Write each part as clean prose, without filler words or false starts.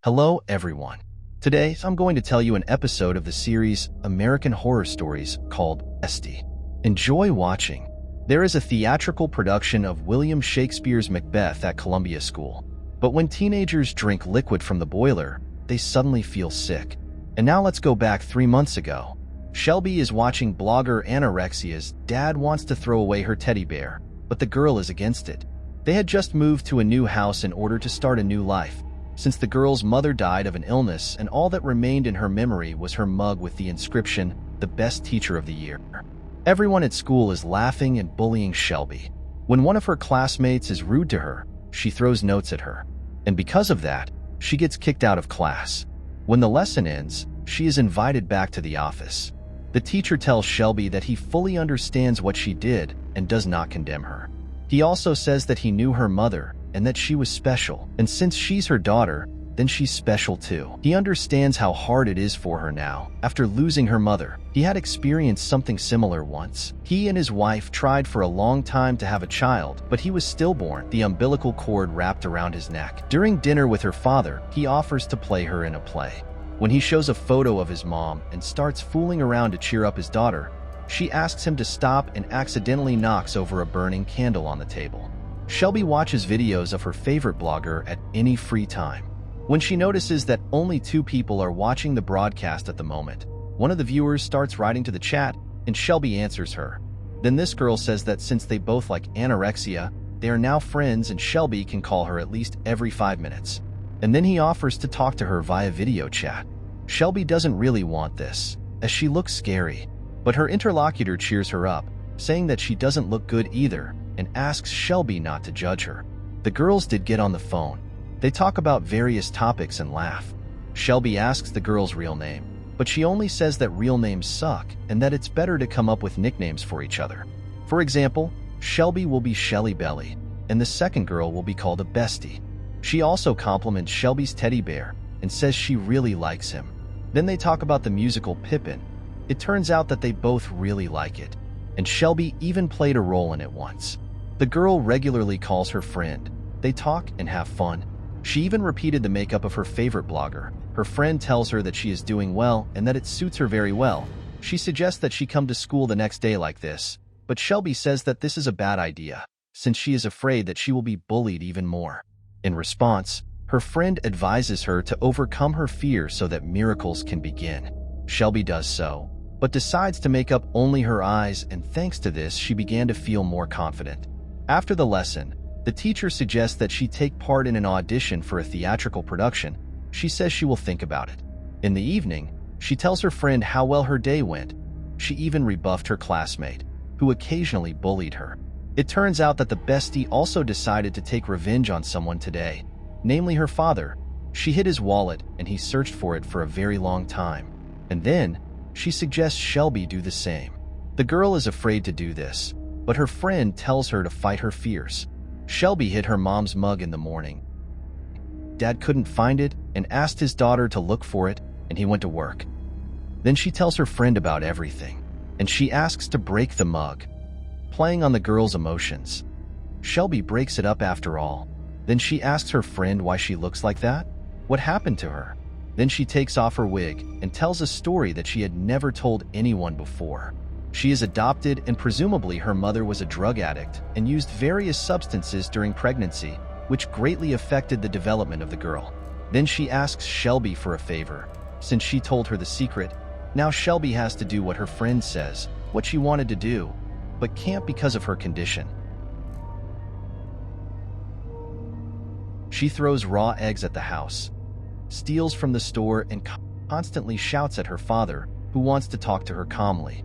Hello, everyone. Today, I'm going to tell you an episode of the series American Horror Stories called Bestie. Enjoy watching. There is a theatrical production of William Shakespeare's Macbeth at Columbia School. But when teenagers drink liquid from the boiler, they suddenly feel sick. And now let's go back 3 months ago. Shelby is watching blogger Anorexia's dad wants to throw away her teddy bear, but the girl is against it. They had just moved to a new house in order to start a new life, since the girl's mother died of an illness and all that remained in her memory was her mug with the inscription, "The Best Teacher of the Year." Everyone at school is laughing and bullying Shelby. When one of her classmates is rude to her, she throws notes at her. And because of that, she gets kicked out of class. When the lesson ends, she is invited back to the office. The teacher tells Shelby that he fully understands what she did and does not condemn her. He also says that he knew her mother and that she was special, and since she's her daughter, then she's special too. He understands how hard it is for her now, after losing her mother. He had experienced something similar once. He and his wife tried for a long time to have a child, but he was stillborn, the umbilical cord wrapped around his neck. During dinner with her father, he offers to play her in a play. When he shows a photo of his mom and starts fooling around to cheer up his daughter, she asks him to stop and accidentally knocks over a burning candle on the table. Shelby watches videos of her favorite blogger at any free time. When she notices that only 2 people are watching the broadcast at the moment, one of the viewers starts writing to the chat and Shelby answers her. Then this girl says that since they both like anorexia, they are now friends and Shelby can call her at least every 5 minutes. And then he offers to talk to her via video chat. Shelby doesn't really want this, as she looks scary, but her interlocutor cheers her up, saying that she doesn't look good either, and asks Shelby not to judge her. The girls did get on the phone. They talk about various topics and laugh. Shelby asks the girl's real name, but she only says that real names suck and that it's better to come up with nicknames for each other. For example, Shelby will be Shelly Belly, and the second girl will be called a Bestie. She also compliments Shelby's teddy bear and says she really likes him. Then they talk about the musical Pippin. It turns out that they both really like it, and Shelby even played a role in it once. The girl regularly calls her friend. They talk and have fun. She even repeated the makeup of her favorite blogger. Her friend tells her that she is doing well and that it suits her very well. She suggests that she come to school the next day like this, but Shelby says that this is a bad idea, since she is afraid that she will be bullied even more. In response, her friend advises her to overcome her fear so that miracles can begin. Shelby does so, but decides to make up only her eyes, and thanks to this, she began to feel more confident. After the lesson, the teacher suggests that she take part in an audition for a theatrical production. She says she will think about it. In the evening, she tells her friend how well her day went. She even rebuffed her classmate, who occasionally bullied her. It turns out that the bestie also decided to take revenge on someone today, namely her father. She hid his wallet and he searched for it for a very long time. And then, she suggests Shelby do the same. The girl is afraid to do this, but her friend tells her to fight her fears. Shelby hid her mom's mug in the morning. Dad couldn't find it and asked his daughter to look for it, and he went to work. Then she tells her friend about everything, and she asks to break the mug, playing on the girl's emotions. Shelby breaks it up after all. Then she asks her friend why she looks like that, what happened to her. Then she takes off her wig and tells a story that she had never told anyone before. She is adopted and presumably her mother was a drug addict and used various substances during pregnancy, which greatly affected the development of the girl. Then she asks Shelby for a favor. Since she told her the secret, now Shelby has to do what her friend says, what she wanted to do, but can't because of her condition. She throws raw eggs at the house, steals from the store, and constantly shouts at her father, who wants to talk to her calmly.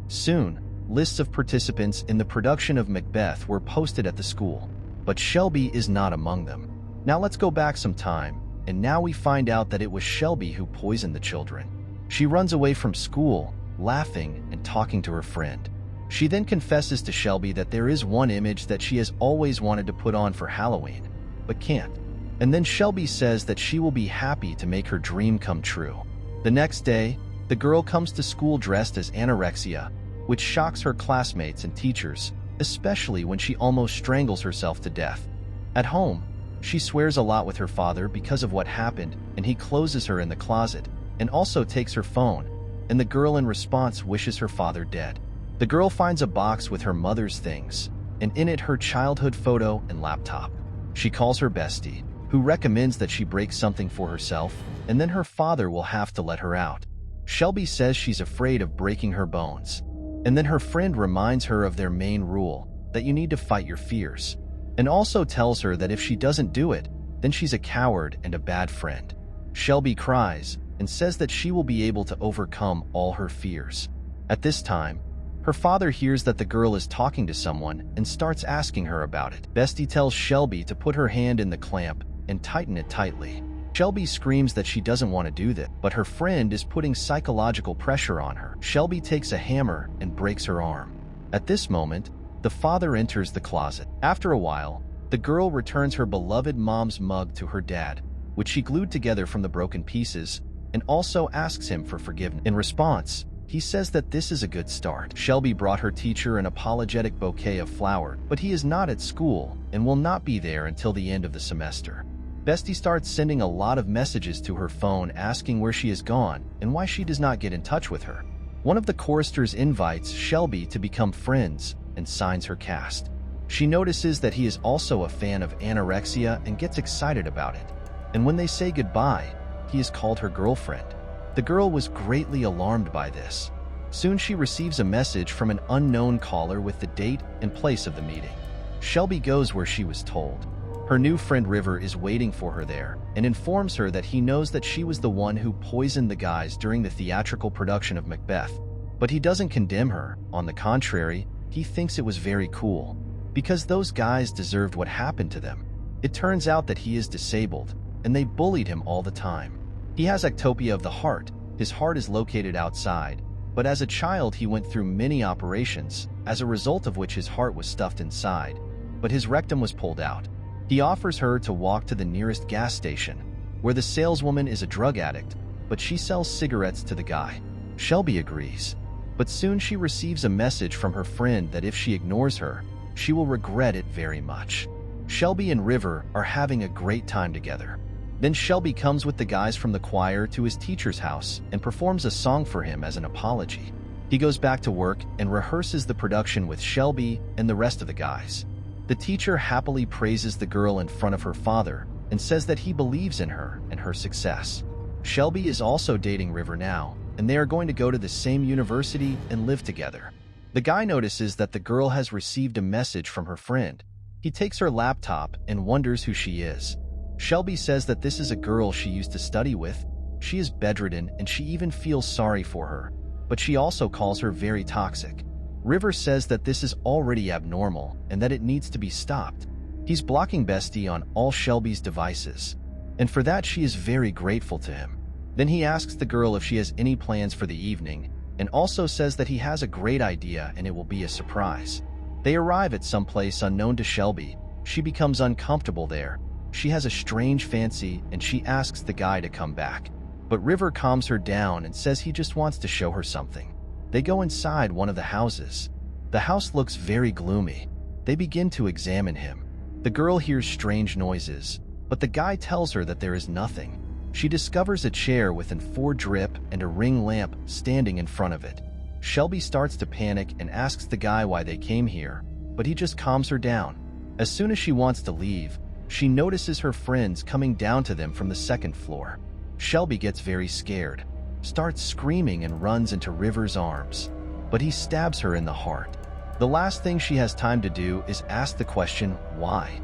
Soon, lists of participants in the production of Macbeth were posted at the school, but Shelby is not among them. Now let's go back some time, and now we find out that it was Shelby who poisoned the children. She runs away from school, laughing and talking to her friend. She then confesses to Shelby that there is one image that she has always wanted to put on for Halloween, but can't. And then Shelby says that she will be happy to make her dream come true. The next day, the girl comes to school dressed as anorexia, which shocks her classmates and teachers, especially when she almost strangles herself to death. At home, She swears a lot with her father because of what happened, and he closes her in the closet and also takes her phone, and the girl in response wishes her father dead. The girl finds a box with her mother's things, and in it her childhood photo and laptop. She calls her Bestie, who recommends that she break something for herself, and then her father will have to let her out. Shelby says she's afraid of breaking her bones, and then her friend reminds her of their main rule, that you need to fight your fears, and also tells her that if she doesn't do it, then she's a coward and a bad friend. Shelby cries and says that she will be able to overcome all her fears. At this time, her father hears that the girl is talking to someone and starts asking her about it. Bestie tells Shelby to put her hand in the clamp and tighten it tightly. Shelby screams that she doesn't want to do that, but her friend is putting psychological pressure on her. Shelby takes a hammer and breaks her arm. At this moment, the father enters the closet. After a while, the girl returns her beloved mom's mug to her dad, which she glued together from the broken pieces, and also asks him for forgiveness. In response, he says that this is a good start. Shelby brought her teacher an apologetic bouquet of flowers, but he is not at school and will not be there until the end of the semester. Bestie starts sending a lot of messages to her phone asking where she is gone and why she does not get in touch with her. One of the choristers invites Shelby to become friends and signs her cast. She notices that he is also a fan of anorexia and gets excited about it. And when they say goodbye, he is called her girlfriend. The girl was greatly alarmed by this. Soon she receives a message from an unknown caller with the date and place of the meeting. Shelby goes where she was told. Her new friend River is waiting for her there and informs her that he knows that she was the one who poisoned the guys during the theatrical production of Macbeth. But he doesn't condemn her. On the contrary, he thinks it was very cool, because those guys deserved what happened to them. It turns out that he is disabled, and they bullied him all the time. He has ectopia of the heart. His heart is located outside, but as a child he went through many operations, as a result of which his heart was stuffed inside, but his rectum was pulled out. He offers her to walk to the nearest gas station, where the saleswoman is a drug addict, but she sells cigarettes to the guy. Shelby agrees, but soon she receives a message from her friend that if she ignores her, she will regret it very much. Shelby and River are having a great time together. Then Shelby comes with the guys from the choir to his teacher's house and performs a song for him as an apology. He goes back to work and rehearses the production with Shelby and the rest of the guys. The teacher happily praises the girl in front of her father and says that he believes in her and her success. Shelby is also dating River now, and they are going to go to the same university and live together. The guy notices that the girl has received a message from her friend. He takes her laptop and wonders who she is. Shelby says that this is a girl she used to study with. She is bedridden and she even feels sorry for her, but she also calls her very toxic. River says that this is already abnormal and that it needs to be stopped. He's blocking Bestie on all Shelby's devices, and for that she is very grateful to him. Then he asks the girl if she has any plans for the evening, and also says that he has a great idea and it will be a surprise. They arrive at some place unknown to Shelby. She becomes uncomfortable there. She has a strange fancy and she asks the guy to come back. But River calms her down and says he just wants to show her something. They go inside one of the houses. The house looks very gloomy. They begin to examine him. The girl hears strange noises, but the guy tells her that there is nothing. She discovers a chair with an 4 drip and a ring lamp standing in front of it. Shelby starts to panic and asks the guy why they came here, but he just calms her down. As soon as she wants to leave, she notices her friends coming down to them from the 2nd floor. Shelby gets very scared, starts screaming and runs into River's arms, but he stabs her in the heart. The last thing she has time to do is ask the question, why?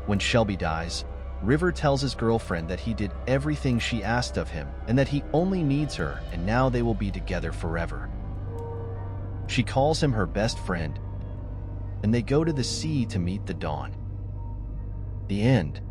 When Shelby dies, River tells his girlfriend that he did everything she asked of him and that he only needs her and now they will be together forever. She calls him her best friend, and they go to the sea to meet the dawn. The end.